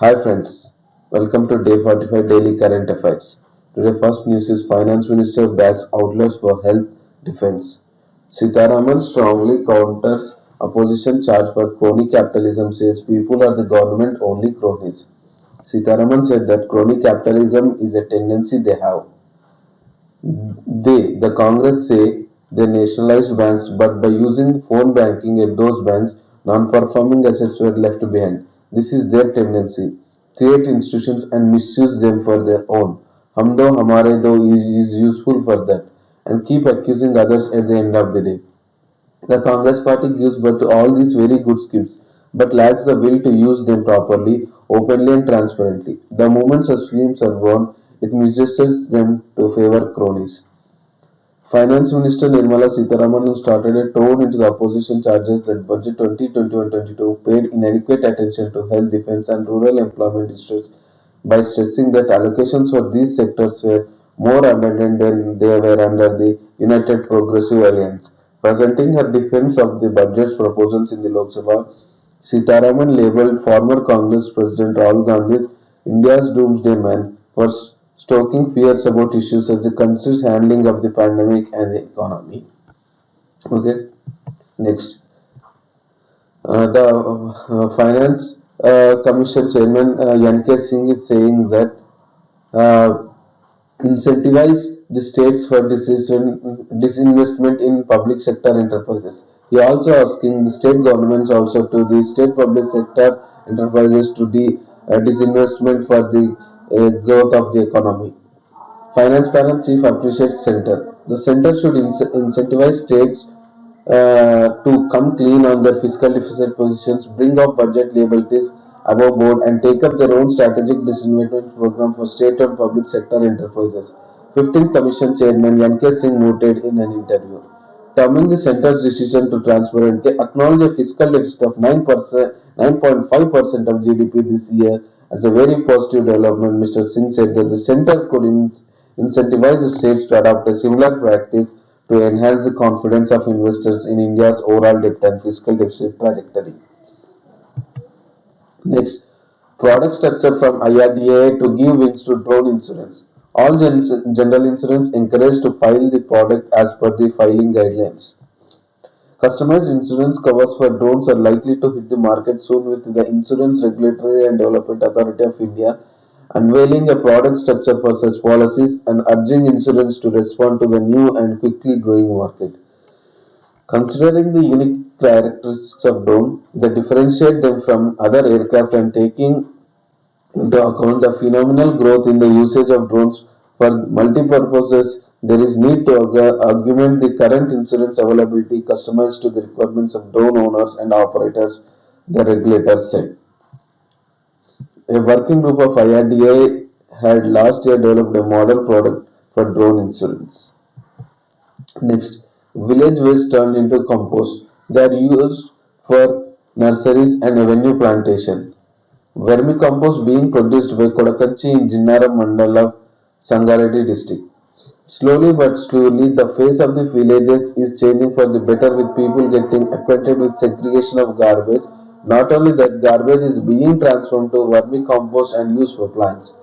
Hi friends, welcome to Day 45 Daily Current Affairs. Today first news is Finance Minister backs outlets for health defense. Sitaraman strongly counters opposition charge for crony capitalism, says people are the government only cronies. Sitaraman said that crony capitalism is a tendency they have. The Congress say they nationalized banks, but by using phone banking at those banks, non-performing assets were left behind. This is their tendency. Create institutions and misuse them for their own. Hum do hamare do is useful for that. And keep accusing others at the end of the day. The Congress party gives birth to all these very good schemes, but lacks the will to use them properly, openly and transparently. The moment such schemes are born, it misuses them to favor cronies. Finance Minister Nirmala Sitharaman started a tone into the opposition charges that Budget 2021-22 paid inadequate attention to health, defense and rural employment issues by stressing that allocations for these sectors were more abundant than they were under the United Progressive Alliance. Presenting her defense of the budget's proposals in the Lok Sabha, Sitharaman labelled former Congress President Rahul Gandhi's India's doomsday man for stoking fears about issues such as the country's handling of the pandemic and the economy. Okay, next. The Finance Commission Chairman N.K. Singh is saying that uh, incentivize the states for disinvestment in public sector enterprises. He also asking the state governments also to the state public sector enterprises to disinvestment for the growth of the economy. Finance panel chief appreciates center. The center should incentivize states to come clean on their fiscal deficit positions, bring up budget liabilities above board, and take up their own strategic disinvestment program for state and public sector enterprises. 15th Commission Chairman N.K. Singh noted in an interview. Terming the center's decision to transparent, they acknowledge a fiscal deficit of 9.5% of GDP this year as a very positive development. Mr. Singh said that the center could incentivize the states to adopt a similar practice to enhance the confidence of investors in India's overall debt and fiscal deficit trajectory. Next, product structure from IRDAI to give wings to drone insurance. All general insurance encouraged to file the product as per the filing guidelines. Customized insurance covers for drones are likely to hit the market soon, with the Insurance Regulatory and Development Authority of India unveiling a product structure for such policies and urging insurance to respond to the new and quickly growing market. Considering the unique characteristics of drone that differentiate them from other aircraft and taking into account the phenomenal growth in the usage of drones for multi-purposes, there is need to augment the current insurance availability customized to the requirements of drone owners and operators, the regulator said. A working group of IRDAI had last year developed a model product for drone insurance. Next, village waste turned into compost. They are used for nurseries and avenue plantation. Vermicompost being produced by Kodakanchi in Jinnaram Mandal of Sangareddy district. Slowly but surely, the face of the villages is changing for the better, with people getting acquainted with segregation of garbage. Not only that, garbage is being transformed to vermicompost and used for plants.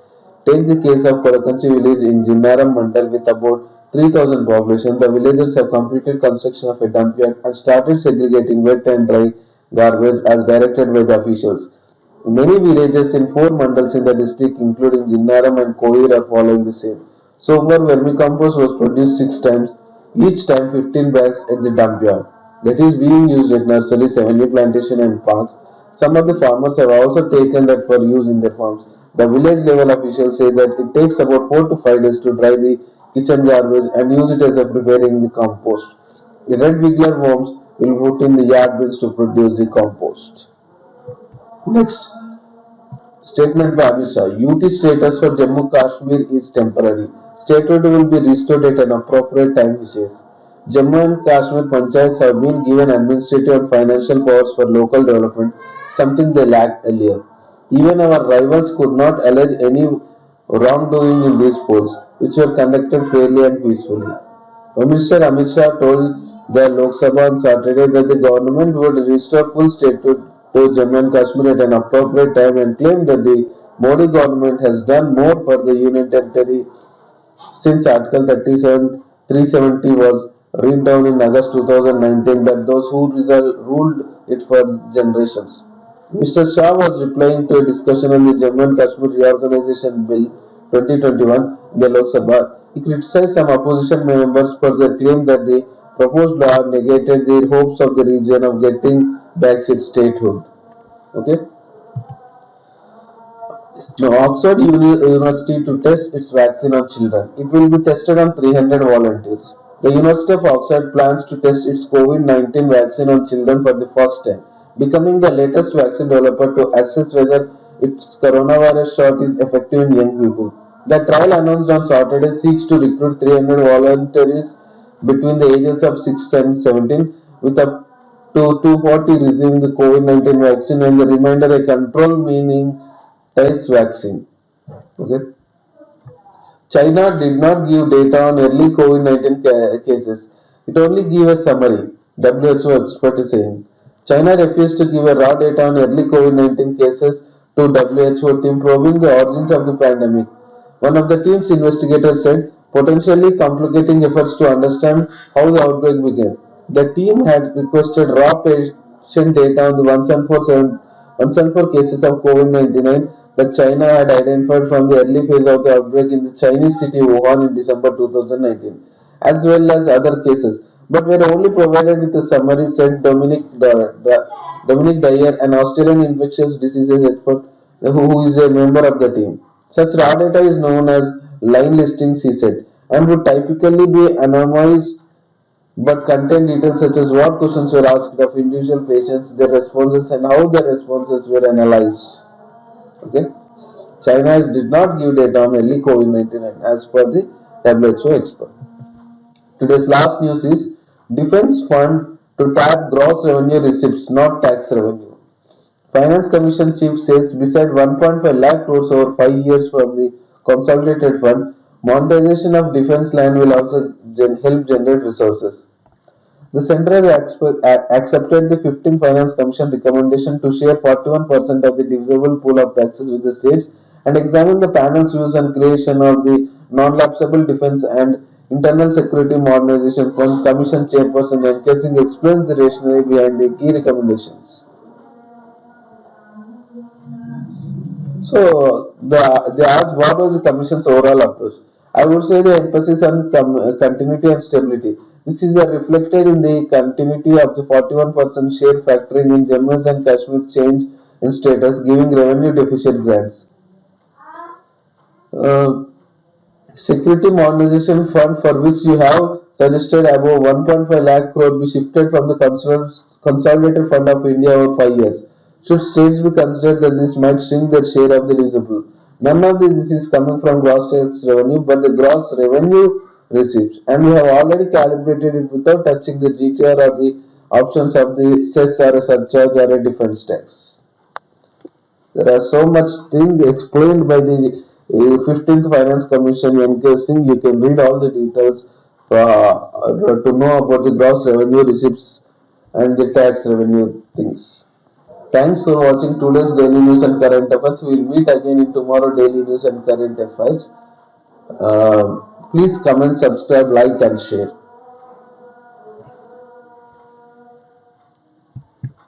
Take the case of Kodakanchi village in Jinnaram Mandal with about 3,000 population. The villagers have completed construction of a dump yard and started segregating wet and dry garbage as directed by the officials. Many villages in 4 mandals in the district, including Jinnaram and Koir, are following the same. So far, vermicompost was produced 6 times, each time 15 bags at the dump yard. That is being used at nurseries, avenue plantation and parks. Some of the farmers have also taken that for use in their farms. The village level officials say that it takes about 4 to 5 days to dry the kitchen garbage and use it as a preparing the compost. The red wiggler worms will put in the yard bins to produce the compost. Next, statement by Amit Shah. UT status for Jammu Kashmir is temporary. Statehood will be restored at an appropriate time, he says. Jammu and Kashmir panchayats have been given administrative and financial powers for local development, something they lacked earlier. Even our rivals could not allege any wrongdoing in these polls, which were conducted fairly and peacefully. Prime Minister Amit Shah told the Lok Sabha on Saturday that the government would restore full statehood to Jammu and Kashmir at an appropriate time and claimed that the Modi government has done more for the Union Territory since Article 37 370 was read down in August 2019 that those who ruled it for generations. Mr. Shah was replying to a discussion on the Jammu and Kashmir Reorganization Bill 2021 in the Lok Sabha. He criticized some opposition members for their claim that the proposed law negated the hopes of the region of getting back its statehood. Okay. Now, Oxford University to test its vaccine on children. It will be tested on 300 volunteers. The University of Oxford plans to test its COVID-19 vaccine on children for the first time, becoming the latest vaccine developer to assess whether its coronavirus shot is effective in young people. The trial announced on Saturday seeks to recruit 300 volunteers between the ages of 6 and 17, with up to 240 receiving the COVID-19 vaccine and the remainder a control meaning test vaccine. Okay. China did not give data on early COVID-19 cases. It only gave a summary, WHO expert is saying. China refused to give a raw data on early COVID-19 cases to WHO team probing the origins of the pandemic. One of the team's investigators said, potentially complicating efforts to understand how the outbreak began. The team had requested raw patient data on the 174 cases of COVID-19 that China had identified from the early phase of the outbreak in the Chinese city Wuhan in December 2019, as well as other cases, but were only provided with a summary, said Dominic Dyer, an Australian infectious diseases expert who is a member of the team. Such raw data is known as line listings, he said, and would typically be anonymized but contain details such as what questions were asked of individual patients, their responses, and how their responses were analyzed. Okay. China did not give data on early COVID-19 as per the WHO expert. Today's last news is Defense Fund to tap gross revenue receipts, not tax revenue. Finance Commission Chief says beside 1.5 lakh crores over 5 years from the consolidated fund, monetization of defense land will also help generate resources. The Centre has accepted the 15th Finance Commission recommendation to share 41% of the divisible pool of taxes with the states and examine the panel's views on creation of the Non-Lapsable Defence and Internal Security Modernization Fund. Commission Chairperson N.K. Singh explains the rationale behind the key recommendations. So, they asked what was the Commission's overall approach. I would say the emphasis on continuity and stability. This is reflected in the continuity of the 41% share factoring in Jammu and Kashmir change in status, giving revenue deficit grants. Security Modernization Fund, for which you have suggested above 1.5 lakh crore be shifted from the Consolidated Fund of India over 5 years. Should states be considered that this might shrink their share of the divisible? None of this is coming from gross tax revenue, but the gross revenue receipts, and we have already calibrated it without touching the GTR or the options of the cess or a surcharge or a defense tax. There are so much things explained by the 15th Finance Commission N.K. Singh. You can read all the details to know about the gross revenue receipts and the tax revenue things. Thanks for watching today's Daily News and Current Affairs. We will meet again in tomorrow Daily News and Current Affairs. Please comment, subscribe, like and share.